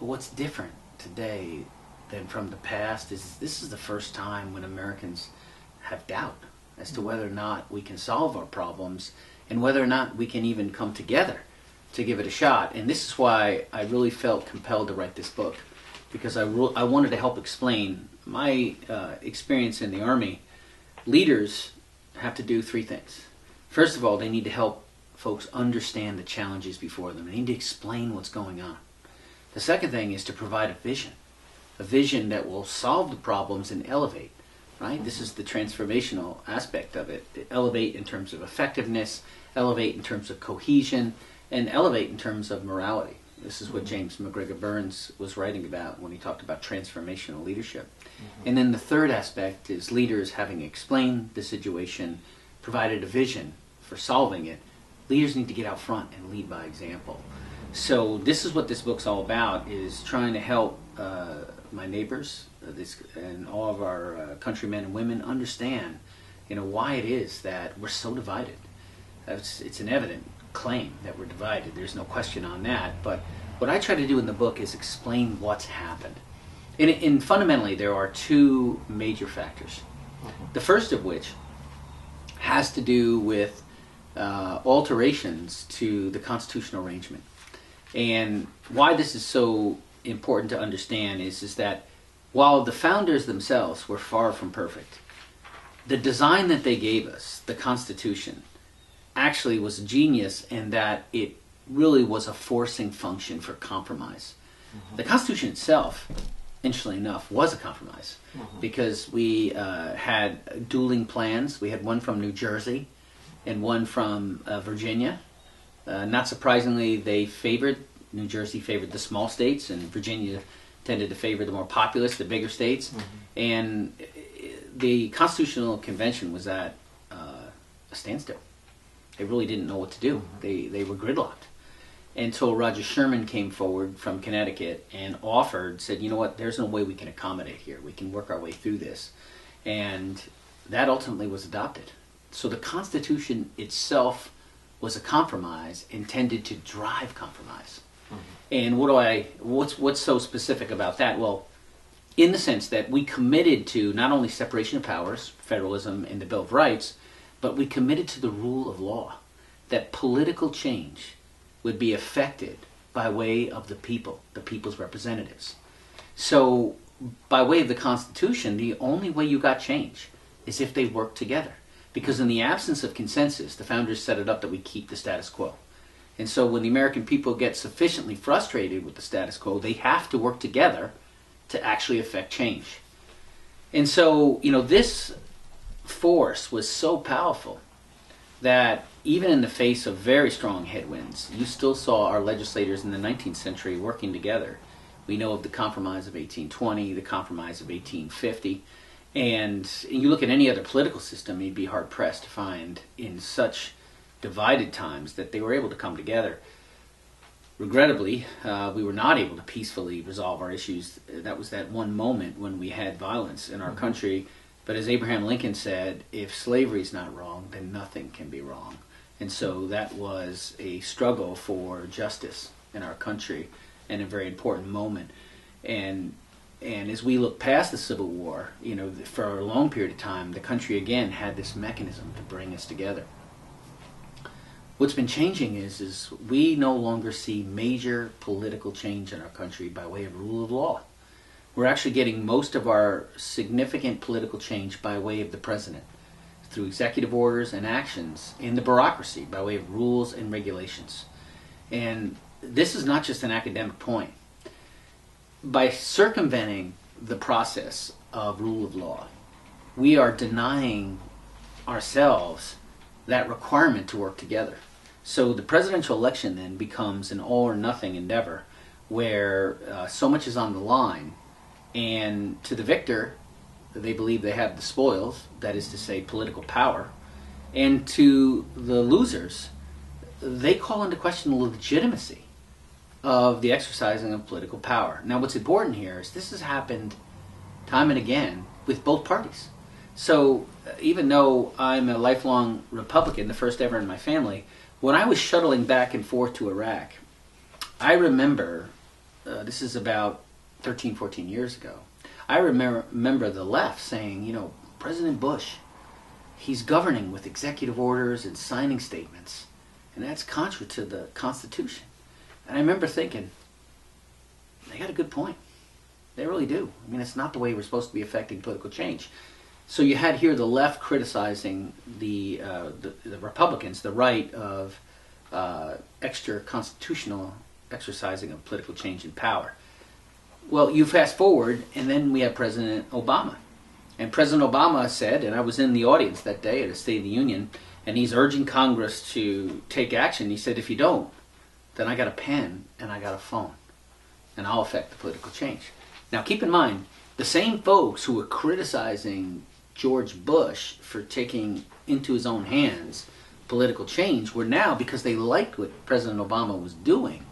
But what's different today than from the past is this is the first time when Americans have doubt as to whether or not we can solve our problems and whether or not we can even come together to give it a shot. And this is why I really felt compelled to write this book, because I wanted to help explain my experience in the Army. Leaders have to do three things. First of all, they need to help folks understand the challenges before them. They need to explain what's going on. The second thing is to provide a vision that will solve the problems and elevate, right? This is the transformational aspect of it. Elevate in terms of effectiveness, elevate in terms of cohesion, and elevate in terms of morality. This is what James McGregor Burns was writing about when he talked about transformational leadership. And then the third aspect is leaders having explained the situation, provided a vision for solving it. Leaders need to get out front and lead by example. So this is what this book's all about, is trying to help my neighbors and all of our countrymen and women understand, why it is that we're so divided. It's an evident claim that we're divided. There's no question on that. But what I try to do in the book is explain what's happened. And fundamentally, there are two major factors. The first of which has to do with alterations to the constitutional arrangement. And why this is so important to understand is that while the founders themselves were far from perfect, the design that they gave us, the Constitution, actually was genius in that it really was a forcing function for compromise. The Constitution itself, interestingly enough, was a compromise because we had dueling plans. We had one from New Jersey and one from Virginia. Not surprisingly, New Jersey favored the small states, and Virginia tended to favor the more populous, the bigger states. And the Constitutional Convention was at a standstill. They really didn't know what to do. They were gridlocked. Until Roger Sherman came forward from Connecticut and said, you know what, there's no way we can accommodate here. We can work our way through this. And that ultimately was adopted. So the Constitution itself was a compromise intended to drive compromise. And what's so specific about that? Well, in the sense that we committed to not only separation of powers, federalism, and the Bill of Rights, but we committed to the rule of law, that political change would be affected by way of the people, the people's representatives. So by way of the Constitution, the only way you got change is if they work together. Because in the absence of consensus, the founders set it up that we keep the status quo. And so when the American people get sufficiently frustrated with the status quo, they have to work together to actually affect change. And so, this force was so powerful that even in the face of very strong headwinds, you still saw our legislators in the 19th century working together. We know of the Compromise of 1820, the Compromise of 1850, and you look at any other political system, you'd be hard-pressed to find in such divided times that they were able to come together. Regrettably, we were not able to peacefully resolve our issues. That was that one moment when we had violence in our country. But as Abraham Lincoln said, if slavery is not wrong, then nothing can be wrong. And so that was a struggle for justice in our country and a very important moment. And as we look past the Civil War, for a long period of time, the country again had this mechanism to bring us together. What's been changing is we no longer see major political change in our country by way of rule of law. We're actually getting most of our significant political change by way of the president, through executive orders and actions in the bureaucracy by way of rules and regulations. And this is not just an academic point. By circumventing the process of rule of law, we are denying ourselves that requirement to work together. So the presidential election then becomes an all or nothing endeavor where so much is on the line, and to the victor, they believe they have the spoils, that is to say political power, and to the losers, they call into question the legitimacy of the exercising of political power. Now what's important here is this has happened time and again with both parties. So even though I'm a lifelong Republican, the first ever in my family, when I was shuttling back and forth to Iraq, I remember this is about 13, 14 years ago. I remember the left saying, you know, President Bush, he's governing with executive orders and signing statements, and that's contrary to the Constitution. And I remember thinking, they got a good point. They really do. I mean, it's not the way we're supposed to be affecting political change. So you had here the left criticizing the Republicans, the right of extra constitutional exercising of political change and power. Well, you fast forward, and then we have President Obama. And President Obama said, and I was in the audience that day at a State of the Union, and he's urging Congress to take action. He said, if you don't, then I got a pen and I got a phone, and I'll affect the political change. Now, keep in mind, the same folks who were criticizing George Bush for taking into his own hands political change were now, because they liked what President Obama was doing,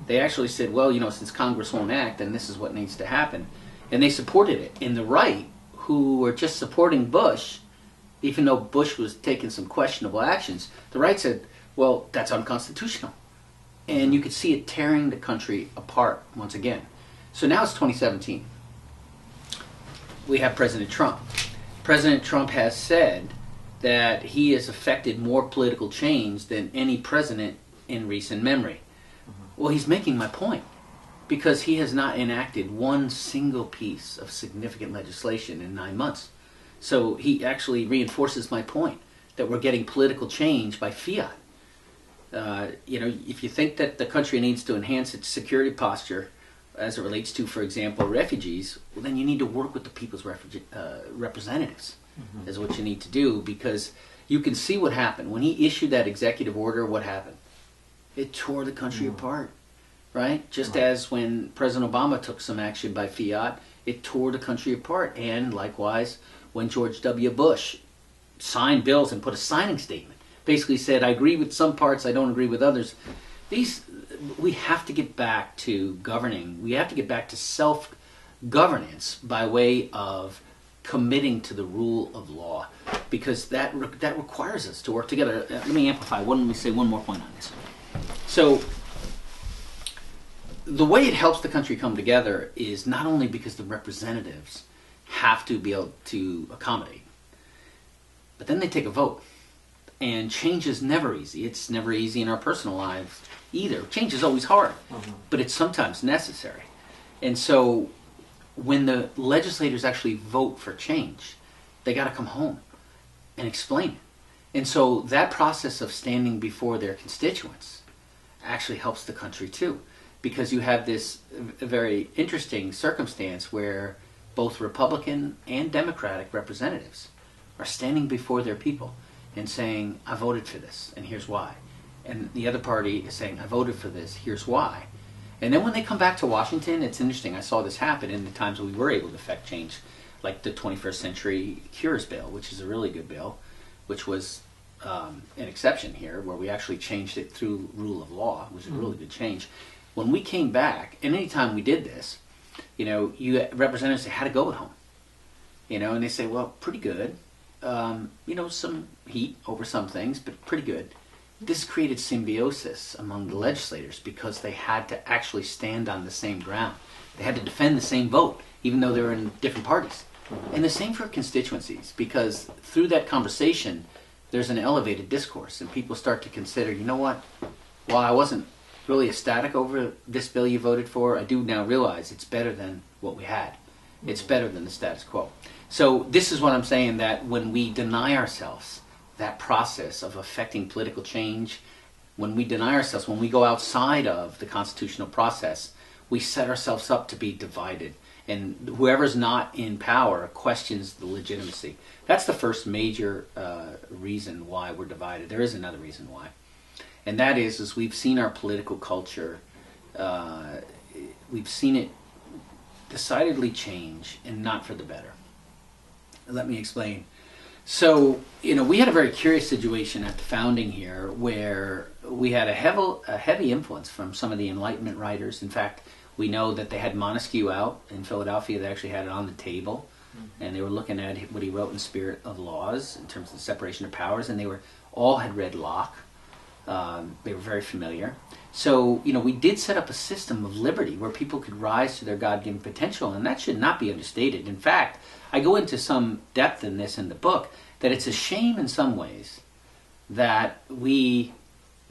they actually said, well, you know, since Congress won't act, then this is what needs to happen. And they supported it. And the right, who were just supporting Bush, even though Bush was taking some questionable actions, the right said, well, that's unconstitutional. And you could see it tearing the country apart once again. So now it's 2017. We have President Trump. President Trump has said that he has affected more political change than any president in recent memory. Well, he's making my point, because he has not enacted one single piece of significant legislation in 9 months. So he actually reinforces my point that we're getting political change by fiat. You know, if you think that the country needs to enhance its security posture as it relates to, for example, refugees, well, then you need to work with the people's representatives, is what you need to do, because you can see what happened. When he issued that executive order, what happened? It tore the country apart, right? Just as when President Obama took some action by fiat, it tore the country apart. And likewise, when George W. Bush signed bills and put a signing statement, basically said, I agree with some parts, I don't agree with others. We have to get back to governing. We have to get back to self-governance by way of committing to the rule of law, because that requires us to work together. Let me amplify. Let me say one more point on this. So the way it helps the country come together is not only because the representatives have to be able to accommodate, but then they take a vote. And change is never easy. It's never easy in our personal lives either. Change is always hard, but it's sometimes necessary. And so when the legislators actually vote for change, they got to come home and explain it. And so that process of standing before their constituents actually helps the country too, because you have this very interesting circumstance where both Republican and Democratic representatives are standing before their people and saying, I voted for this, and here's why. And the other party is saying, I voted for this, here's why. And then when they come back to Washington, it's interesting. I saw this happen in the times we were able to affect change, like the 21st Century Cures Bill, which is a really good bill, which was an exception here, where we actually changed it through rule of law, which is a really good change. When we came back, and any time we did this, you know, representatives say, how'd it go at home? You know, and they say, well, pretty good. You know, some heat over some things, but pretty good. This created symbiosis among the legislators, because they had to actually stand on the same ground. They had to defend the same vote, even though they were in different parties. And the same for constituencies, because through that conversation, there's an elevated discourse, and people start to consider, you know what, while I wasn't really ecstatic over this bill you voted for, I do now realize it's better than what we had. It's better than the status quo. So this is what I'm saying, that when we deny ourselves that process of affecting political change, when we deny ourselves, when we go outside of the constitutional process, we set ourselves up to be divided. And whoever's not in power questions the legitimacy. That's the first major reason why we're divided. There is another reason why. And that is we've seen our political culture, we've seen it decidedly change, and not for the better. Let me explain. So, you know, we had a very curious situation at the founding here, where we had a heavy influence from some of the Enlightenment writers. In fact, we know that they had Montesquieu out in Philadelphia. They actually had it on the table, and they were looking at what he wrote in Spirit of Laws in terms of the separation of powers, and they all had read Locke. They were very familiar. So, we did set up a system of liberty where people could rise to their God-given potential, and that should not be understated. In fact, I go into some depth in this in the book, that it's a shame in some ways that we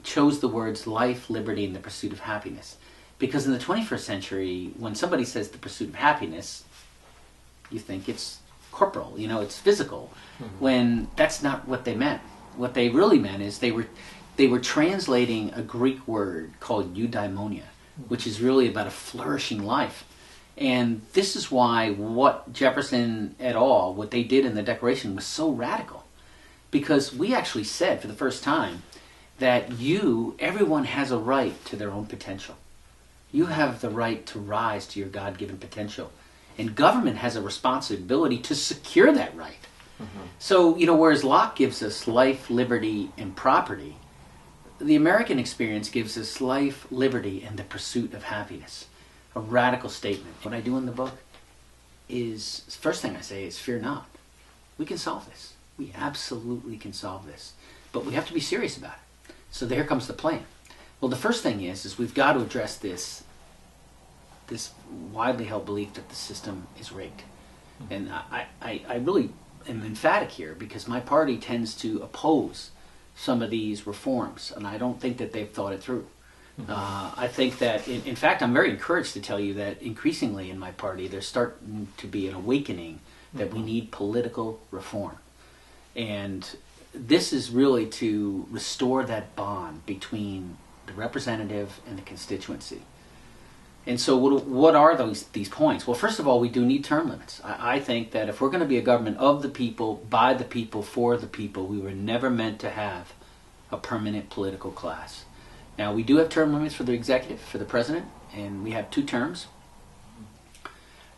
chose the words life, liberty, and the pursuit of happiness. Because in the 21st century, when somebody says the pursuit of happiness, you think it's corporal, it's physical, when that's not what they meant. What they really meant is they were translating a Greek word called eudaimonia, which is really about a flourishing life. And this is why what Jefferson et al., what they did in the Declaration was so radical. Because we actually said for the first time that everyone has a right to their own potential. You have the right to rise to your God-given potential. And government has a responsibility to secure that right. So, whereas Locke gives us life, liberty, and property, the American experience gives us life, liberty, and the pursuit of happiness. A radical statement. What I do in the book is, first thing I say is, fear not. We can solve this. We absolutely can solve this. But we have to be serious about it. So here comes the plan. Well, the first thing is we've got to address this widely held belief that the system is rigged. And I really am emphatic here because my party tends to oppose some of these reforms, and I don't think that they've thought it through. I think that, in fact, I'm very encouraged to tell you that increasingly in my party there's starting to be an awakening that we need political reform. And this is really to restore that bond between the representative and the constituency. And so what are these points? Well, first of all, we do need term limits. I think that if we're going to be a government of the people, by the people, for the people, we were never meant to have a permanent political class. Now, we do have term limits for the executive, for the president, and we have 2 terms.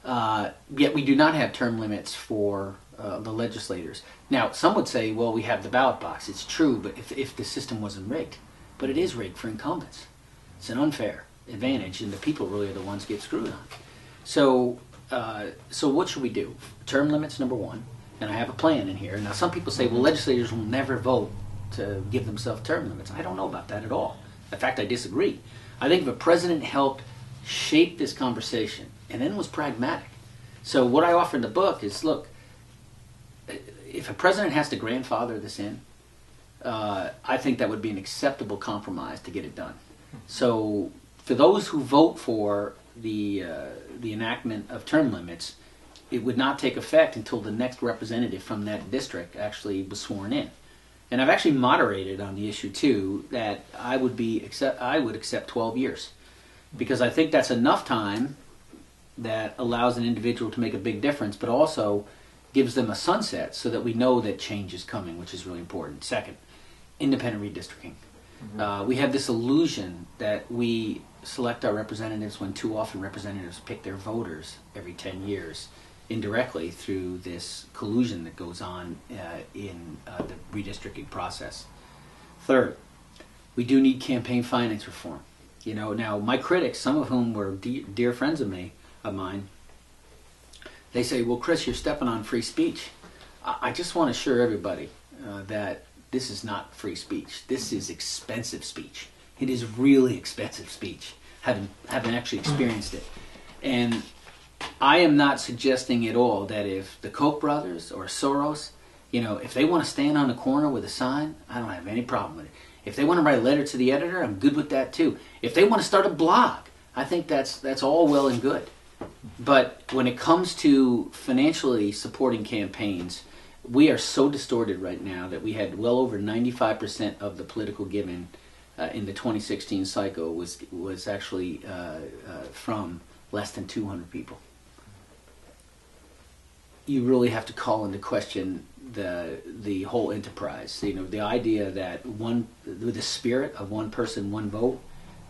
Yet we do not have term limits for the legislators. Now, some would say, well, we have the ballot box. It's true, but if the system wasn't rigged. But it is rigged for incumbents. It's an unfair advantage, and the people really are the ones who get screwed on. So what should we do? Term limits, number 1, and I have a plan in here. Now, some people say, well, legislators will never vote to give themselves term limits. I don't know about that at all. In fact, I disagree. I think if a president helped shape this conversation and then was pragmatic. So what I offer in the book is, look, if a president has to grandfather this in, I think that would be an acceptable compromise to get it done. So for those who vote for the enactment of term limits, it would not take effect until the next representative from that district actually was sworn in. And I've actually moderated on the issue too that I would accept 12 years, because I think that's enough time that allows an individual to make a big difference, but also gives them a sunset so that we know that change is coming, which is really important. Second, independent redistricting. We have this illusion that we select our representatives when too often representatives pick their voters every 10 years indirectly through this collusion that goes on in the redistricting process. Third, we do need campaign finance reform. Now my critics, some of whom were dear friends of mine, they say, well, Chris, you're stepping on free speech. I just want to assure everybody that this is not free speech. This is expensive speech. It is really expensive speech, having actually experienced it. And I am not suggesting at all that if the Koch brothers or Soros, if they want to stand on the corner with a sign, I don't have any problem with it. If they want to write a letter to the editor, I'm good with that too. If they want to start a blog, I think that's all well and good. But when it comes to financially supporting campaigns, we are so distorted right now that we had well over 95% of the political giving in the 2016 cycle was actually from less than 200 people. You really have to call into question the whole enterprise. The idea that with the spirit of one person, one vote,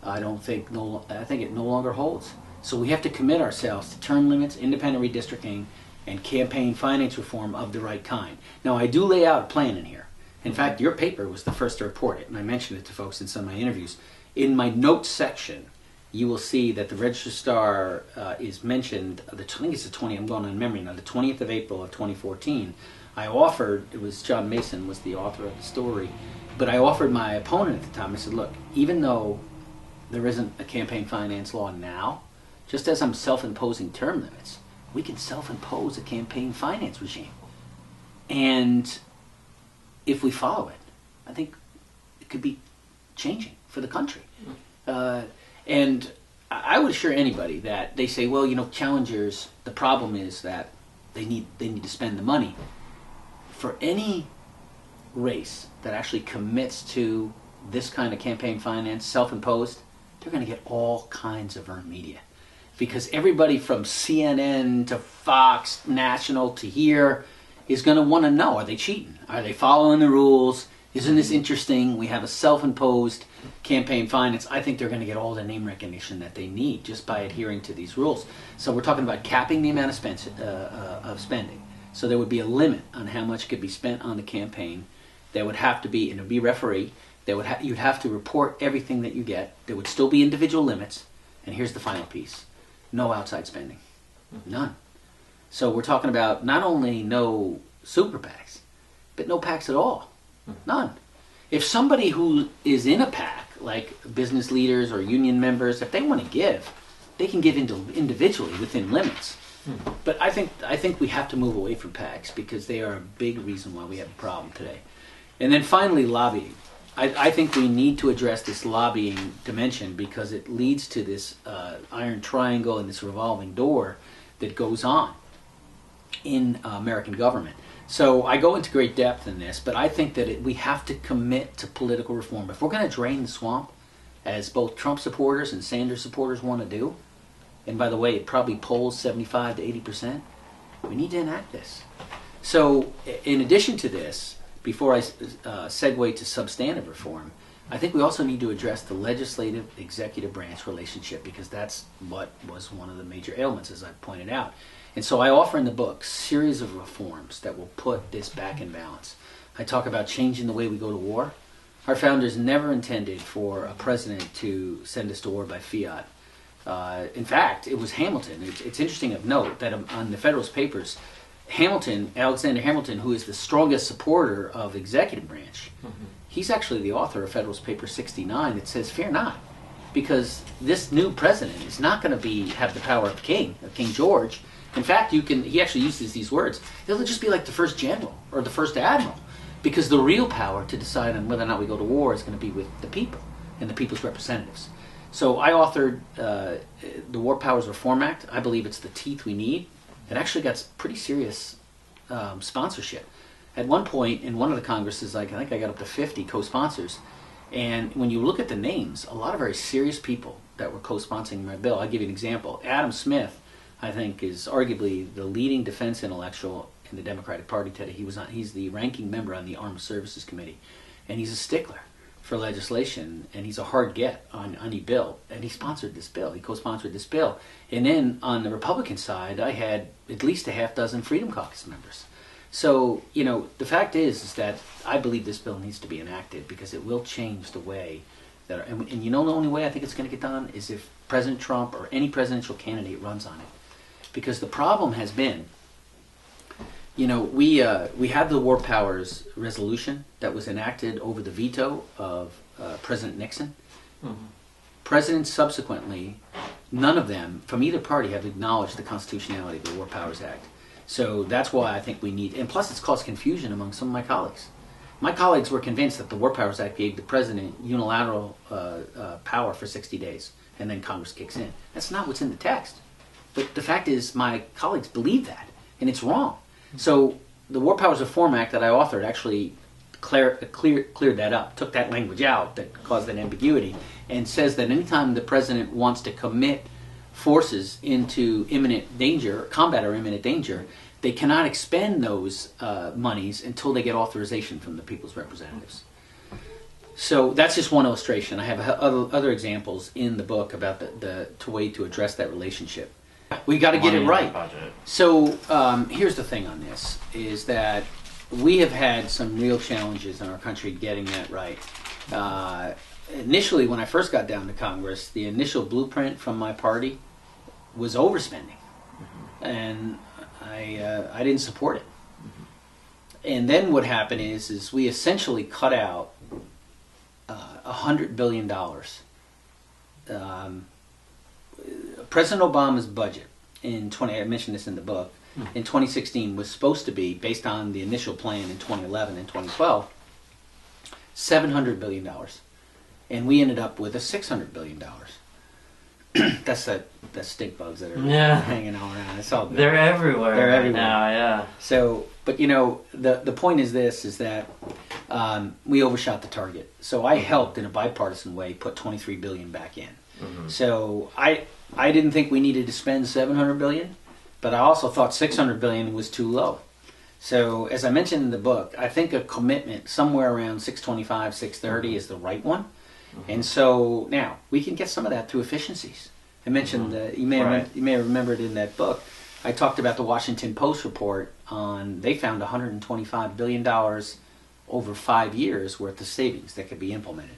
I think it no longer holds. So we have to commit ourselves to term limits, independent redistricting, and campaign finance reform of the right kind. Now, I do lay out a plan in here. In fact, your paper was the first to report it, and I mentioned it to folks in some of my interviews. In my notes section, you will see that the Register Star is mentioned, I think it's the 20th, I'm going on memory now, the 20th of April of 2014. I offered, it was John Mason was the author of the story, but I offered my opponent at the time, I said, look, even though there isn't a campaign finance law now, just as I'm self-imposing term limits, we can self-impose a campaign finance regime. And if we follow it, I think it could be changing for the country. And I would assure anybody that they say, well, you know, challengers, the problem is that they need to spend the money. For any race that actually commits to this kind of campaign finance, self-imposed, they're going to get all kinds of earned media. Because everybody from CNN to Fox, National to here is going to want to know, are they cheating? Are they following the rules? Isn't this interesting? We have a self-imposed campaign finance. I think they're going to get all the name recognition that they need just by adhering to these rules. So we're talking about capping the amount of spending. So there would be a limit on how much could be spent on the campaign. There would have to be, and it would be referee. You'd have to report everything that you get. There would still be individual limits. And here's the final piece. No outside spending. None. So we're talking about not only no super PACs, but no PACs at all. None. If somebody who is in a PAC, like business leaders or union members, if they want to give, they can give individually within limits. But I think we have to move away from PACs because they are a big reason why we have a problem today. And then finally, lobbying. I think we need to address this lobbying dimension because it leads to this iron triangle and this revolving door that goes on in American government. So I go into great depth in this, but I think that we have to commit to political reform. If we're going to drain the swamp, as both Trump supporters and Sanders supporters want to do, and by the way, it probably polls 75 to 80%, we need to enact this. So in addition to this, before I segue to substantive reform, I think we also need to address the legislative-executive branch relationship because that's what was one of the major ailments, as I pointed out. And so I offer in the book a series of reforms that will put this back in balance. I talk about changing the way we go to war. Our founders never intended for a president to send us to war by fiat. In fact, it was Hamilton. It's interesting of note that on the Federalist Papers, Alexander Hamilton, who is the strongest supporter of executive branch, he's actually the author of Federalist Paper 69 that says, fear not, because this new president is not going to have the power of King George. In fact, he actually uses these words, it'll just be like the first general or the first admiral, because the real power to decide on whether or not we go to war is going to be with the people and the people's representatives. So I authored the War Powers Reform Act. I believe it's the teeth we need. It actually got pretty serious sponsorship. At one point in one of the Congresses, I think I got up to 50 co-sponsors. And when you look at the names, a lot of very serious people that were co-sponsoring my bill. I'll give you an example. Adam Smith, I think, is arguably the leading defense intellectual in the Democratic Party today. He's the ranking member on the Armed Services Committee. And he's a stickler for legislation, and he's a hard get on any bill. And he sponsored this bill. He co-sponsored this bill. And then on the Republican side, I had at least a half dozen Freedom Caucus members. So, you know, the fact is that I believe this bill needs to be enacted because it will change the way that, and you know the only way I think it's going to get done is if President Trump or any presidential candidate runs on it. Because the problem has been, you know, we had the War Powers resolution that was enacted over the veto of President Nixon. Presidents subsequently, none of them from either party have acknowledged the constitutionality of the War Powers Act. So that's why I think we need, and plus it's caused confusion among some of my colleagues. My colleagues were convinced that the War Powers Act gave the president unilateral power for 60 days, and then Congress kicks in. That's not what's in the text. But the fact is, my colleagues believe that, and it's wrong. So the War Powers Reform Act that I authored actually cleared that up, took that language out that caused that ambiguity, and says that anytime the president wants to commit forces into imminent danger, combat or imminent danger, they cannot expend those monies until they get authorization from the people's representatives. So that's just one illustration. I have other examples in the book about the way to address that relationship. We got to get it right. So here's the thing on this, is that we have had some real challenges in our country getting that right. initially, when I first got down to Congress, the initial blueprint from my party was overspending, and I didn't support it. And then what happened is we essentially cut out $100 billion. President Obama's budget I mentioned this in the book, in 2016 was supposed to be, based on the initial plan in 2011 and 2012, $700 billion. And we ended up with a $600 billion. That's the stink bugs that are hanging all around. It's all good. They're everywhere. They're right everywhere now, yeah. So, but the point is this: is that we overshot the target. So I helped in a bipartisan way put $23 billion back in. So I didn't think we needed to spend $700 billion, but I also thought $600 billion was too low. So as I mentioned in the book, I think a commitment somewhere around 625, 630 is the right one. And so now we can get some of that through efficiencies. I mentioned you may have remembered in that book, I talked about the Washington Post report on they found $125 billion over 5 years worth of savings that could be implemented.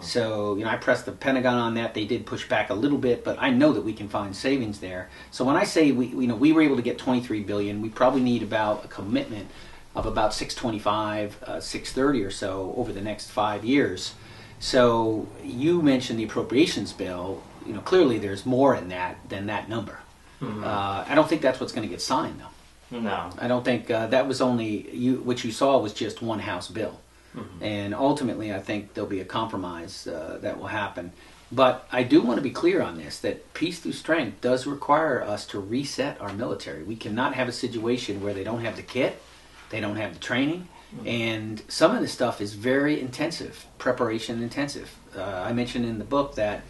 So I pressed the Pentagon on that. They did push back a little bit, but I know that we can find savings there. So when I say we were able to get $23 billion, we probably need about a commitment of about 625, 630 or so over the next 5 years. So you mentioned the Appropriations Bill. Clearly there's more in that than that number. I don't think that's what's going to get signed, though. No. I don't think that was only what you saw was just one House bill. And ultimately, I think there'll be a compromise that will happen. But I do want to be clear on this, that peace through strength does require us to reset our military. We cannot have a situation where they don't have the kit, they don't have the training, and some of this stuff is very intensive, preparation intensive. I mentioned in the book that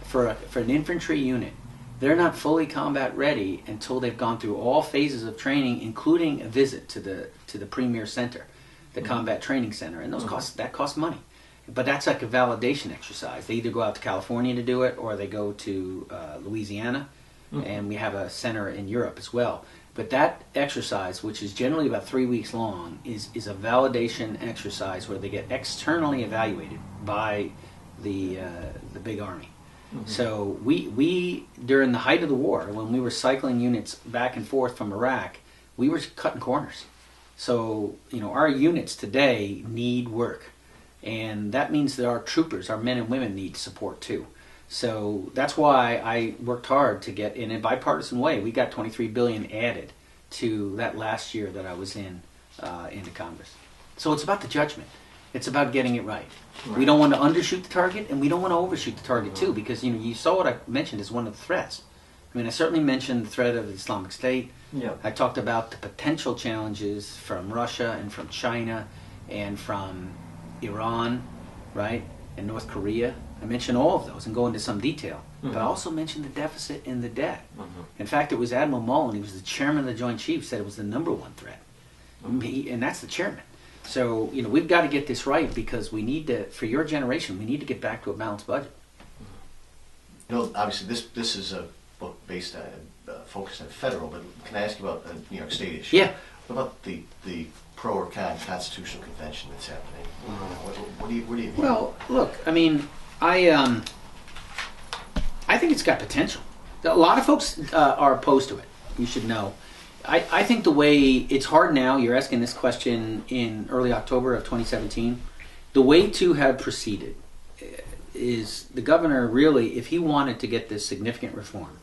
for an infantry unit, they're not fully combat ready until they've gone through all phases of training, including a visit to the Premier Center, the Combat Training Center, and those cost money. But that's like a validation exercise. They either go out to California to do it, or they go to Louisiana, and we have a center in Europe as well. But that exercise, which is generally about 3 weeks long, is a validation exercise where they get externally evaluated by the big army. So we during the height of the war, when we were cycling units back and forth from Iraq, we were cutting corners. So our units today need work, and that means that our troopers, our men and women, need support too. So that's why I worked hard to get in a bipartisan way. We got $23 billion added to that last year that I was into Congress. So it's about the judgment. It's about getting it right. We don't want to undershoot the target, and we don't want to overshoot the target too, because you saw what I mentioned as one of the threats. I mean, I certainly mentioned the threat of the Islamic State. I talked about the potential challenges from Russia and from China and from Iran, right, and North Korea. I mentioned all of those and go into some detail. But I also mentioned the deficit and the debt. In fact, it was Admiral Mullen, he was the chairman of the Joint Chiefs, said it was the #1 threat. And that's the chairman. So, we've got to get this right, because we need to, for your generation, we need to get back to a balanced budget. Obviously this is a book based on, focused on federal, but can I ask you about a New York State issue? Yeah. What about the pro or con constitutional convention that's happening? What do you view? Well, look, I mean, I think it's got potential. A lot of folks are opposed to it. You should know. I think the way it's hard now, you're asking this question in early October of 2017, the way to have proceeded is the governor really, if he wanted to get this significant reform,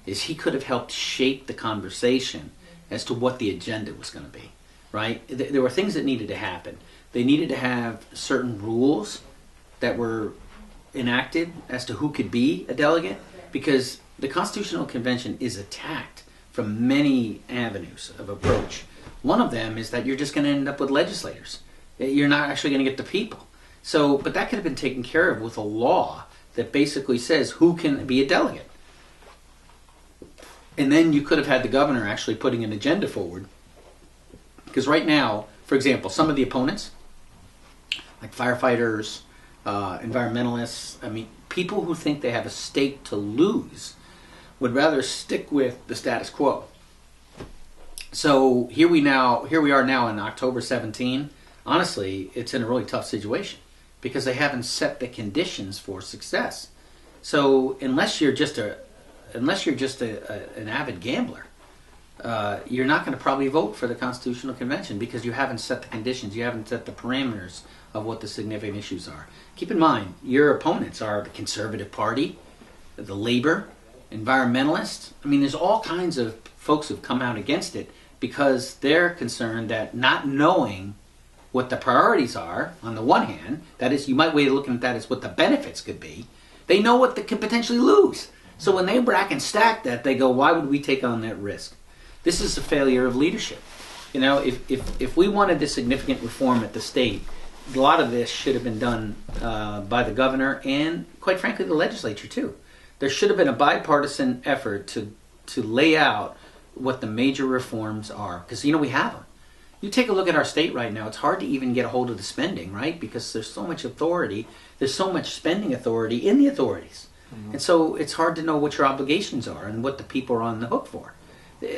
is he could have helped shape the conversation as to what the agenda was going to be, right? There were things that needed to happen. They needed to have certain rules that were enacted as to who could be a delegate, because the Constitutional Convention is attacked from many avenues of approach. One of them is that you're just going to end up with legislators. You're not actually going to get the people. So, but that could have been taken care of with a law that basically says who can be a delegate. And then you could have had the governor actually putting an agenda forward. Because right now, for example, some of the opponents, like firefighters, environmentalists, I mean, people who think they have a stake to lose would rather stick with the status quo. So here we are now in October 17. Honestly, it's in a really tough situation, because they haven't set the conditions for success. So unless you're just an avid gambler, you're not going to probably vote for the Constitutional Convention because you haven't set the conditions, you haven't set the parameters of what the significant issues are. Keep in mind, your opponents are the Conservative Party, the Labor, environmentalists. I mean, there's all kinds of folks who've come out against it because they're concerned that not knowing what the priorities are, on the one hand, that is, you might be looking at that as what the benefits could be, they know what they could potentially lose. So when they rack and stack that, they go, why would we take on that risk? This is a failure of leadership. You know, if we wanted a significant reform at the state, a lot of this should have been done by the governor and, quite frankly, the legislature too. There should have been a bipartisan effort to lay out what the major reforms are, because you know we have them. You take a look at our state right now, it's hard to even get a hold of the spending, right? Because there's so much authority, there's so much spending authority in the authorities. Mm-hmm. And so it's hard to know what your obligations are and what the people are on the hook for.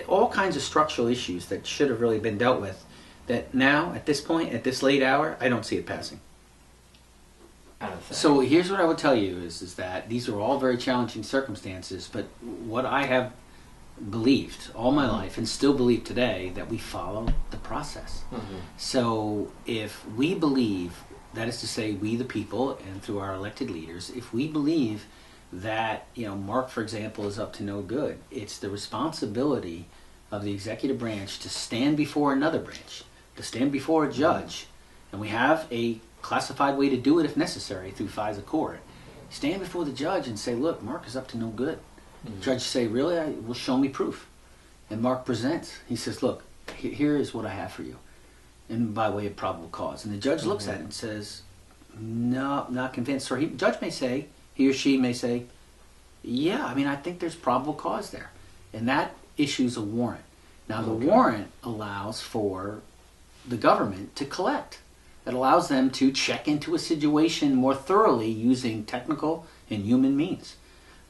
All kinds of structural issues that should have really been dealt with that now, at this point, at this late hour, I don't see it passing. So here's what I would tell you is that these are all very challenging circumstances, but what I have believed all my life and still believe today, that we follow the process. Mm-hmm. So if we believe, that is to say we the people and through our elected leaders, if we believe that, you know, Mark, for example, is up to no good, it's the responsibility of the executive branch to stand before another branch, to stand before a judge, and we have a classified way to do it if necessary through FISA court. Stand before the judge and say, look, Mark is up to no good. Mm-hmm. Judge say, really? Well, show me proof. And Mark presents. He says, look, here is what I have for you, and by way of probable cause. And the judge looks at it and says, no, not convinced. Or the judge may say, he or she may say, yeah, I mean, I think there's probable cause there. And that issues a warrant. Now, the warrant allows for the government to collect. That allows them to check into a situation more thoroughly using technical and human means.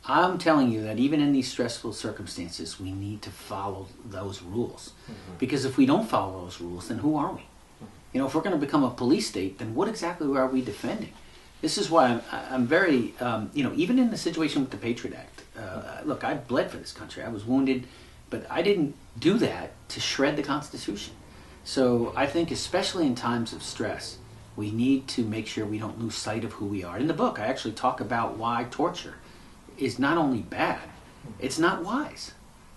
I'm telling you that even in these stressful circumstances, we need to follow those rules. Mm-hmm. Because if we don't follow those rules, then who are we? Mm-hmm. You know, if we're going to become a police state, then what exactly are we defending? This is why I'm very, you know, even in the situation with the Patriot Act, look, I bled for this country. I was wounded, but I didn't do that to shred the Constitution. So I think especially in times of stress, we need to make sure we don't lose sight of who we are. In the book, I actually talk about why torture is not only bad, it's not wise.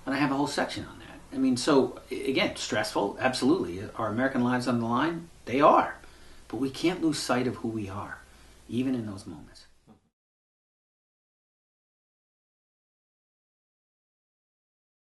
And I have a whole section on that. I mean, so again, stressful, absolutely. Are American lives on the line? They are. But we can't lose sight of who we are, even in those moments.